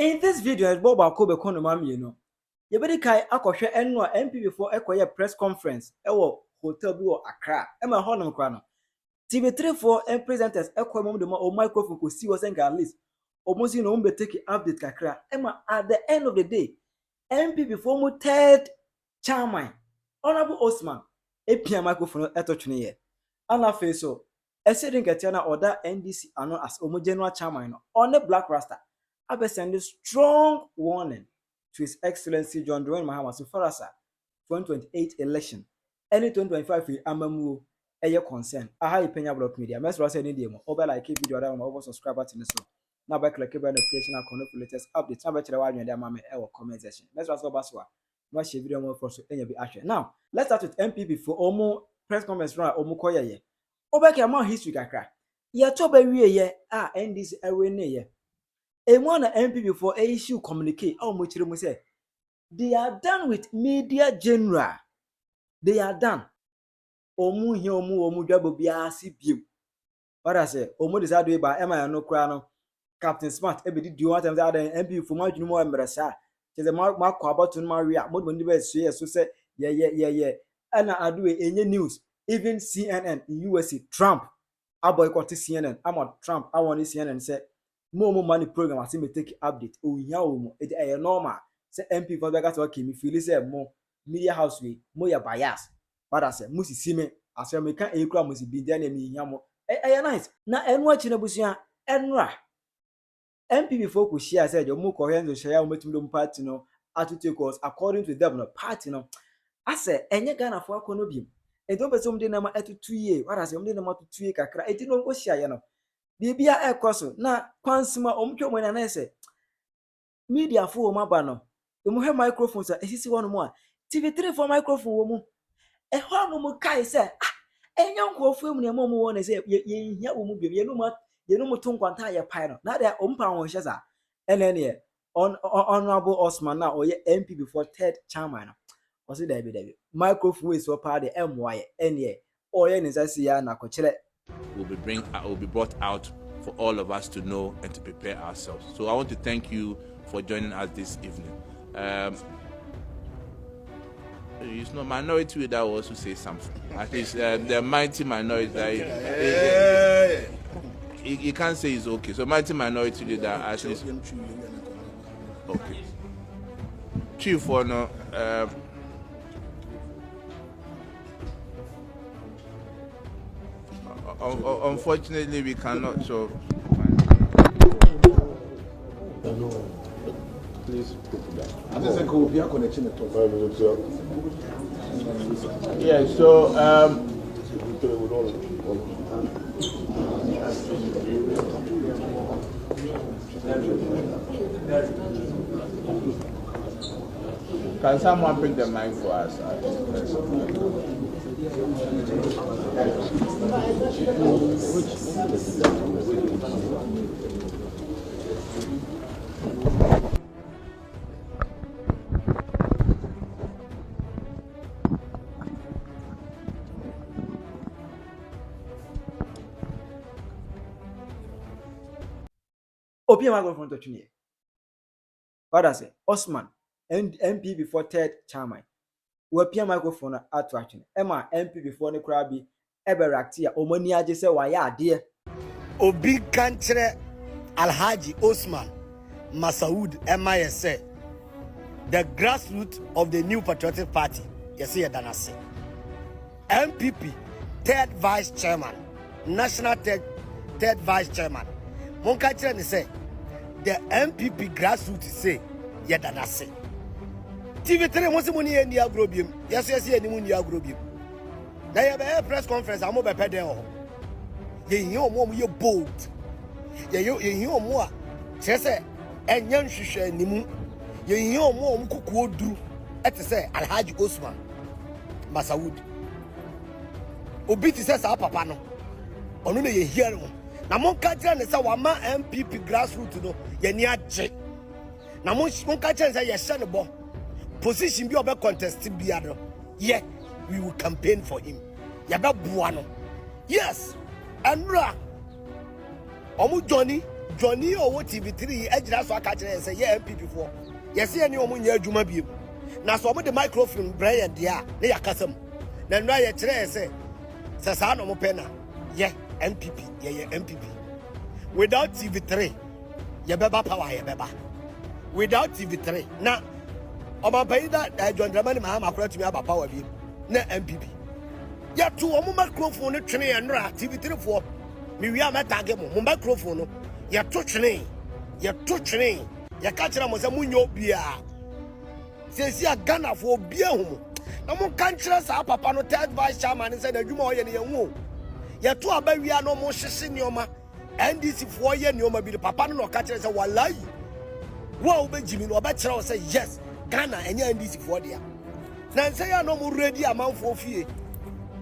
In this video, Bob Akobe Konomami, you know, you better kai akoshe enno NPP before ekoye press conference ewo hotel bi wo Accra e ma honum kwa no TV3 for presenters ekoye mom de o microphone ko si wo senga at least omosi no mbe take update kakra e ma at the end of the day NPP before mo third chairman Honorable Osman epia microphone etotwene ye ana fe so Asiedu Nketia na order NDC ano as omo general chairman no on the Blakk Rasta abe send a strong warning to His Excellency John Mahama so far as 2028 election. Any 2025 amamu eye concern. Aha Penyah Block Media. Mess Ross any demo. Over like video that over subscribe button so. Now back like notification and connect with latest updates. Now back to the one that mama ever comment section. Mess Ross Baswa. Watch the video more for so any be action. Now let's start with MPP for Omo press conference run Omo koya ye. Over here more history kakra. Ya to be we ye NDC ewe ne ye. A one MP before a issue communicate. Oh, much say they are done with media general. They are done. Omu here, omu double biasi view. What I say, omu decided by Emma no crown. Captain Smart, every do want them that MP for much more embarrassed. There's a mark about to Maria, more when you were so say, yeah. And I do any news, even CNN in USA, Trump. I boycott CNN. I'm on Trump. I want CNN say. More money program as me take update o nya o mo e dey normal say MP for got work me feel say more media house we mo ya bias but as musisi me as me kan e kura musi bi dey na me nya mo e nice na enu achi na busia enra MP for ko share say jo mo ko henzo share o metum do party no attitude course according to them no party no ase enye Ghana for akono biem e don person dey na ma etutu ye what as dey na ma tutu ye kakra e ti no ko share ye no bibia ekoso na kwansima omtwe mo na say media for ma ba no emu he microphone so esisi wono mo a TV3 for microphone wo mu e ho no mo kai say enyan nkofo emu na mo wo na say ye hia wo mu biem ye no mo to nkwanta ye pai no na da ompa won hye za ene honorable Osman na oye MP before third chairman no o say dabi microphone we so pa de emwa ye ene oye ne sasi ya na ko kire will be brought out for all of us to know and to prepare ourselves. So I want to thank you for joining us this evening. It's not minority that will also say something. At least the mighty minority that you can't say it's okay. So mighty minority leader at least okay. Chief for no. Unfortunately, we cannot. So, please put that. I just think we'll be a connection at all. Yeah. So, can someone pick the mic for us? Obi microphone to tune. What I say? Osman and MP before third chairman. We pia microphone at watching. Emma MP before the crabby eberaktia omoni age say wa ya ade. Obi kantre Alhaji Osman Masaud Emma say the grassroots of the new patriotic party. Yes, danase. MPP third vice chairman, national third vice chairman. Mon kantre ne say the MPP grassroots say danase. TV3 wants money in the agrobium. Yes, any money agrobium. Now you have a press conference. I'm over there. You hear more, you bold. You hear more. Say, and young Shisha Nimu. You hear more, Muku do. At say, Alhaji Osman Masaud. Obiti says, Papa. Only you hear. Now, mon catcher and say, Wama MPP grassroots, no, you near J. Now, mon catcher and say, yes, son of position be about contest biano. Yeah, we will campaign for him. Yaba buano. Yes, and Ra. Omu Johnny, Johnny or TV3 ejira so aka kire say ye NPP for yes ye ni omo nya adwuma biem na so omo the microphone Brian dia na yakasam na nwa ye kire say sa no mo pena ye NPP ye NPP without TV3 ye beba power ye beba without TV3 na omo paida John Mahama akora tumi aba power biem na NPP ya to omo microphone twene ye nra TV3 for mi wi ametage mo microphone no ya to twene ya catch na mo say munyo bia sesi a Ghana for bia hu na mo kan kire sa papa no third vice chairman say na dwuma oye ne yenwu ya to abawia no mo hyehye nioma NDC for ye nioma bi papa no ka kire say wallahi wa obejimi no obekire o say yes Ghana enya NDC for dia na say ya no mo ready amanfo fie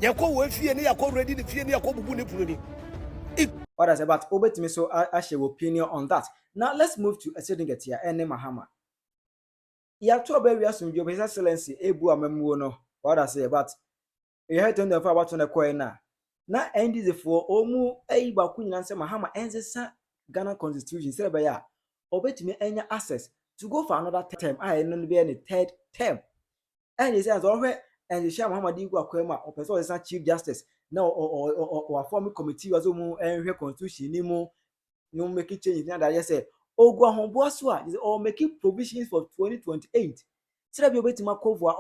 yakọ wo fie ne yakọ ready ne fie ne yakọ bubu ne puro ni. What I say about Obetimi, so I share opinion on that. Now let's move to Asiedu Nketia Blakk Mahama. Yeah, to obey we assume His Excellency Ebu Amemuono. What I say about you heard on the far about on the corner. Now end is for Omu Eiba Queen and say Mahama ends the Ghana Constitution. Say by ya Obetimi any access to go for another term. I don't be any third term. And he says already and the Shah Muhammad Igwa Kwema or person is Chief Justice. No, or former committee was and constitution anymore. You make it change. Now that I say, Ogwa Homboaswa is all making provisions for 2028. Instead of you bet my go for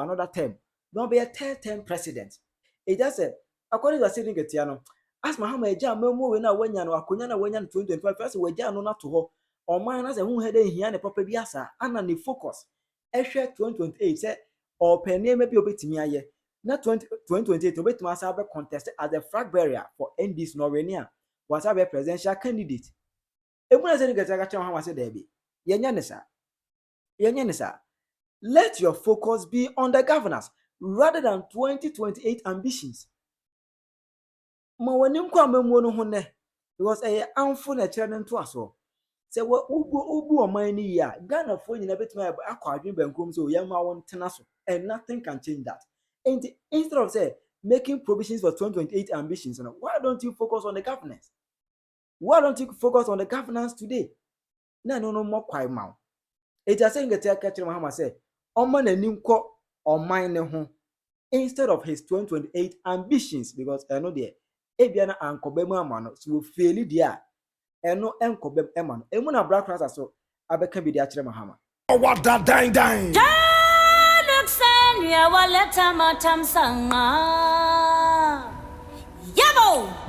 another term. Don't be a third term president. It just said, according to Asiedu Nketia, as Mahama Eja Memo when I went and Akunyana when 2025 first we Jan not to her or mine as a who had here and a proper biasa and the focus. Eshe 2028 said, or Penyah maybe Obetimi. Now 2028, Obetimi has been contested as a flag bearer for NDC Norwenia was a presidential candidate. Even as any Gataga said, Debbie, Yanyanisa, let your focus be on the governance rather than 2028 ambitions. Because a unfortunate challenge to us all. Say what Ubu or mine ya Ghana for you never to my aquarium and so Yama won't tenasso, and nothing can change that. And instead of say making provisions for 2028 ambitions, why don't you focus on the governance? Why don't you focus on the governance today? No more quiet mouth. It is saying that John Mahama said, "Oman and Nimko or mine instead of his 2028 ambitions, because I know there, Ebiana and Kobema man, so will fail it there, and no Nkobem Eman, and when a Blakk Rasta so I became the John Mahama." Oh, what that dang.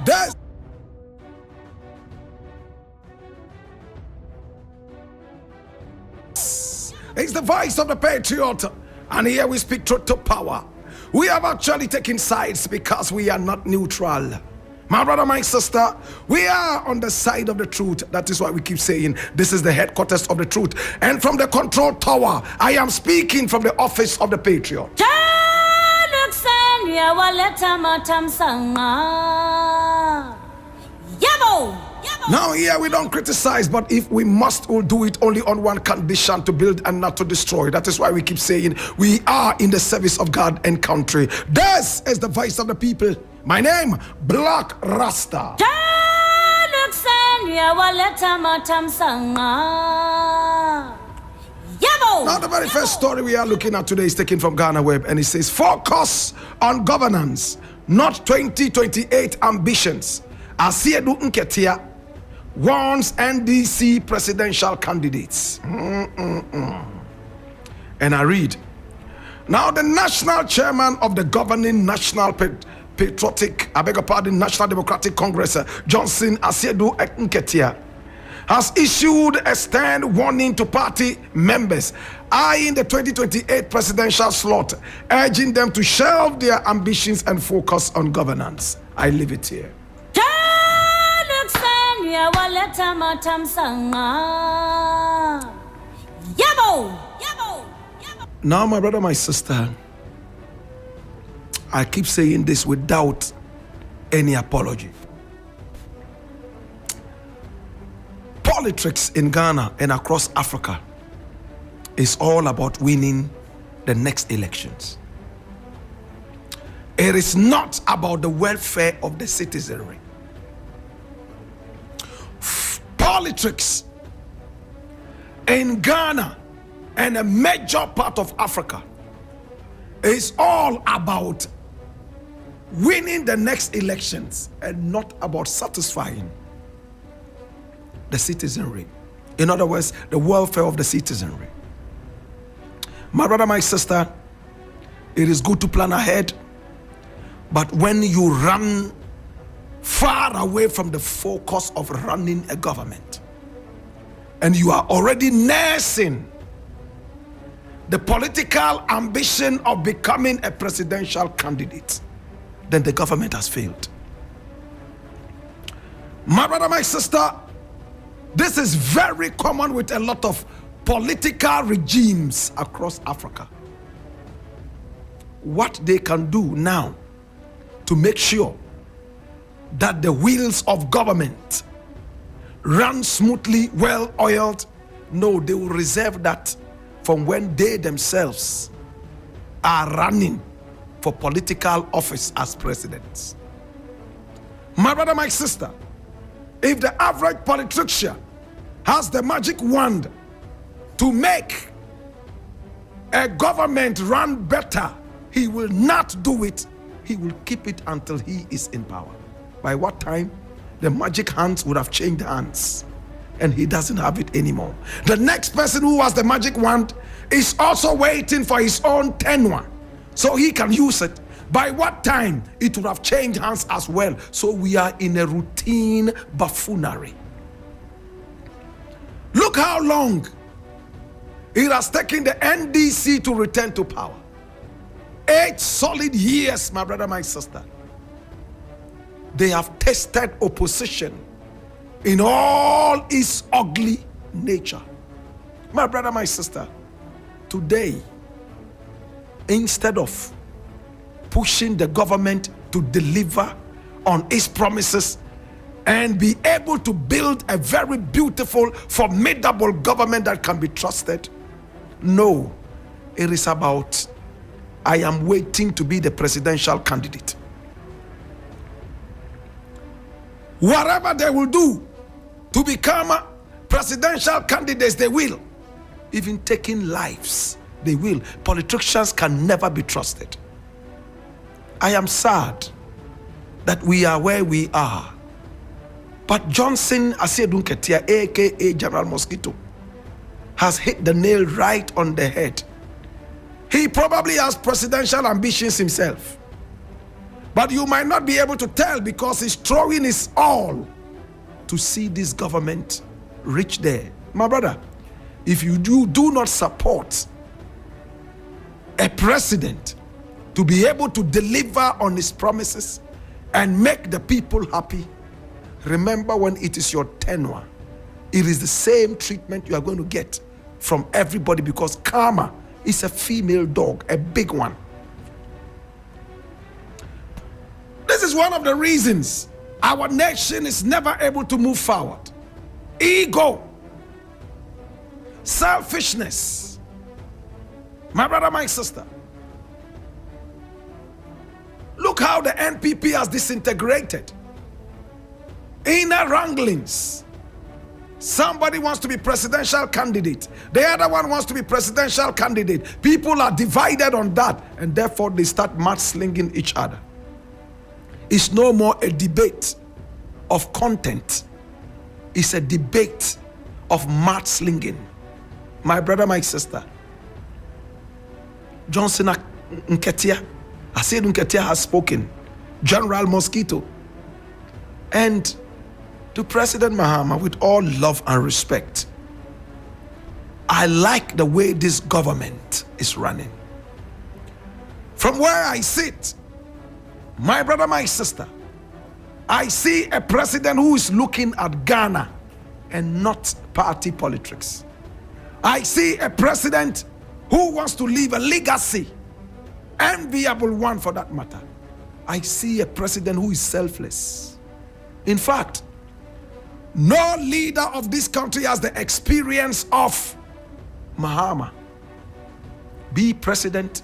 That's it's the voice of the patriot, and here we speak truth to power. We have actually taken sides because we are not neutral. My brother, my sister, we are on the side of the truth. That is why we keep saying this is the headquarters of the truth. And from the control tower, I am speaking from the office of the patriot. Now here we don't criticize, but if we must, we'll do it only on one condition: to build and not to destroy. That is why we keep saying we are in the service of God and country. This is the voice of the people. My name, Blakk Rasta. Now the very first story we are looking at today is taken from Ghana Web, and it says focus on governance, not 2028 ambitions. Asiedu Nketia warns NDC presidential candidates. And I read, now the national chairman of the governing National National Democratic Congress, Johnson Asiedu Nketia, has issued a stern warning to party members eyeing the 2028 presidential slot, urging them to shelve their ambitions and focus on governance. I leave it here. Now, my brother, my sister, I keep saying this without any apology. Politics in Ghana and across Africa is all about winning the next elections. It is not about the welfare of the citizenry. politics in Ghana and a major part of Africa is all about winning the next elections and not about satisfying the citizenry. In other words, the welfare of the citizenry. My brother, my sister, it is good to plan ahead, but when you run far away from the focus of running a government and you are already nursing the political ambition of becoming a presidential candidate, then the government has failed. My brother, my sister, this is very common with a lot of political regimes across Africa. What they can do now to make sure that the wheels of government run smoothly, well oiled, no, they will reserve that from when they themselves are running for political office as presidents. My brother, my sister, if the average politician has the magic wand to make a government run better, he will not do it. He will keep it until he is in power. By what time? The magic hands would have changed hands and he doesn't have it anymore. The next person who has the magic wand is also waiting for his own tenure so he can use it. By what time? It would have changed hands as well. So we are in a routine buffoonery. Look how long it has taken the NDC to return to power. 8 solid years, my brother, my sister. They have tested opposition in all its ugly nature. My brother, my sister, today, instead of pushing the government to deliver on its promises and be able to build a very beautiful, formidable government that can be trusted, no, it is about, I am waiting to be the presidential candidate. Whatever they will do to become presidential candidates, they will. Even taking lives, they will. Politicians can never be trusted. I am sad that we are where we are. But Johnson Asiedu Nketia, aka General Mosquito, has hit the nail right on the head. He probably has presidential ambitions himself. But you might not be able to tell because he's throwing his all to see this government reach there. My brother, if you do not support a president to be able to deliver on his promises and make the people happy, remember when it is your tenure, it is the same treatment you are going to get from everybody because karma is a female dog, a big one. This is one of the reasons our nation is never able to move forward. Ego, selfishness. My brother, my sister, look how the NPP has disintegrated. Inner wranglings. Somebody wants to be presidential candidate. The other one wants to be presidential candidate. People are divided on that, and therefore they start mudslinging each other. It's no more a debate of content. It's a debate of mudslinging. My brother, my sister, Johnson Nketia, Asiedu Nketia has spoken. General Mosquito. And to President Mahama, with all love and respect, I like the way this government is running. From where I sit, my brother, my sister, I see a president who is looking at Ghana and not party politics. I see a president who wants to leave a legacy, enviable one for that matter. I see a president who is selfless. In fact, no leader of this country has the experience of Mahama. Be president,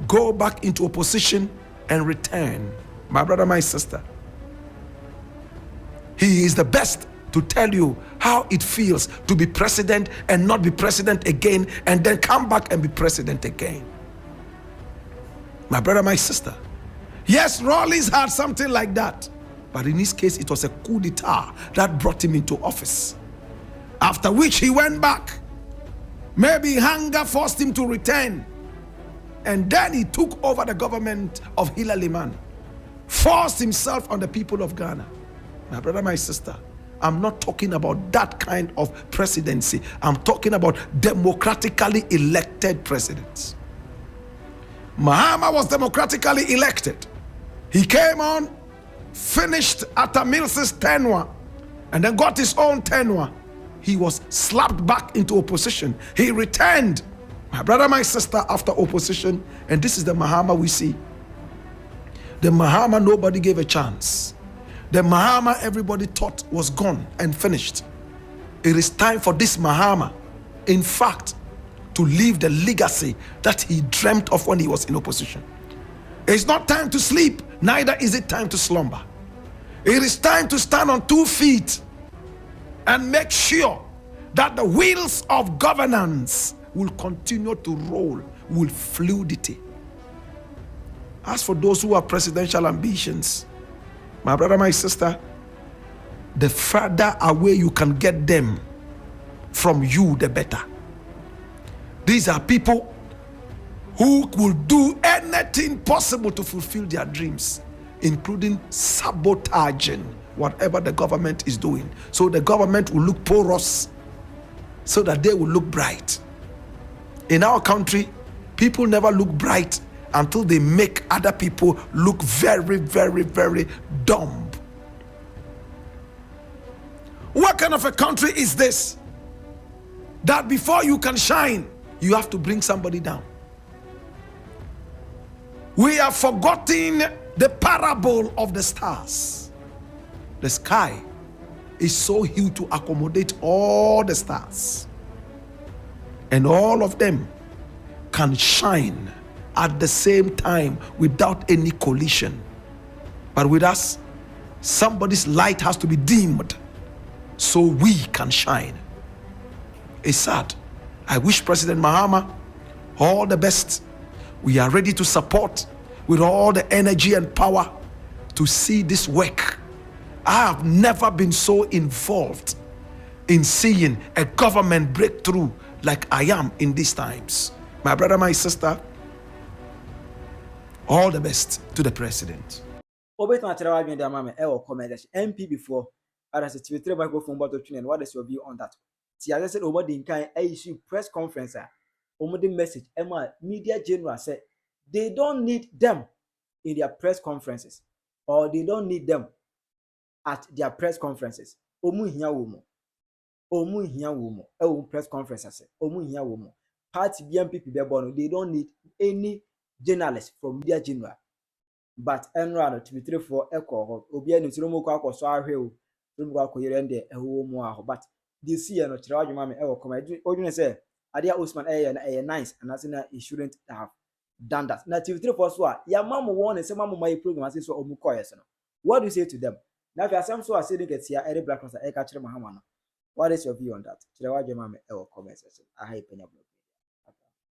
go back into opposition, and return. My brother, my sister, he is the best to tell you how it feels to be president and not be president again, and then come back and be president again. My brother, my sister. Yes, Rawlings had something like that. But in his case, it was a coup d'etat that brought him into office. After which he went back. Maybe hunger forced him to return. And then he took over the government of Hillary Mann. Forced himself on the people of Ghana. My brother, my sister, I'm not talking about that kind of presidency. I'm talking about democratically elected presidents. Mahama was democratically elected. He came on, finished Atta Mills's tenure, and then got his own tenure. He was slapped back into opposition. He returned, my brother, my sister, after opposition, and this is the Mahama we see. The Mahama nobody gave a chance. The Mahama everybody thought was gone and finished. It is time for this Mahama, in fact, to leave the legacy that he dreamt of when he was in opposition. It's not time to sleep, neither is it time to slumber. It is time to stand on 2 feet and make sure that the wheels of governance will continue to roll with fluidity. As for those who have presidential ambitions, my brother, my sister, the further away you can get them from you, the better. These are people who will do anything possible to fulfill their dreams, including sabotaging whatever the government is doing, so the government will look porous, so that they will look bright. In our country, people never look bright until they make other people look very, very, very dumb. What kind of a country is this? That before you can shine, you have to bring somebody down. We have forgotten the parable of the stars. The sky is so huge to accommodate all the stars, and all of them can shine at the same time without any collision. But with us, somebody's light has to be dimmed so we can shine. It's sad. I wish President Mahama all the best. We are ready to support with all the energy and power to see this work. I have never been so involved in seeing a government breakthrough like I am in these times. My brother, my sister, all the best to the president. MP before, as a Tv3 microphone bottle tuning. What is your view on that? See, as I said, over the kind issue press conference, over the message, Emma media general said they don't need them in their press conferences, or they don't need them at their press conferences. Omu hiya womo, press conferences. Omu hiya womo. Party NPP bebono, they don't need any journalists from media general. But enrado Tv3 for echo obi enu tiromo kwa akọ so ahwe o tiromo akọ yere nde ewo mu aho. But this year no kira adwuma me ewo come odwene say Adia Osman na nice and as na he shouldn't have done that. Na Tv3 for so a ya mamu won say mamu my program as so omu koyes no. What do you say to them? Now if you asem so Asiedu Nketia Blakk Rasta e ka kire Mahama no. What is your view on that? Kira adwuma me ewo comment section. Penyah.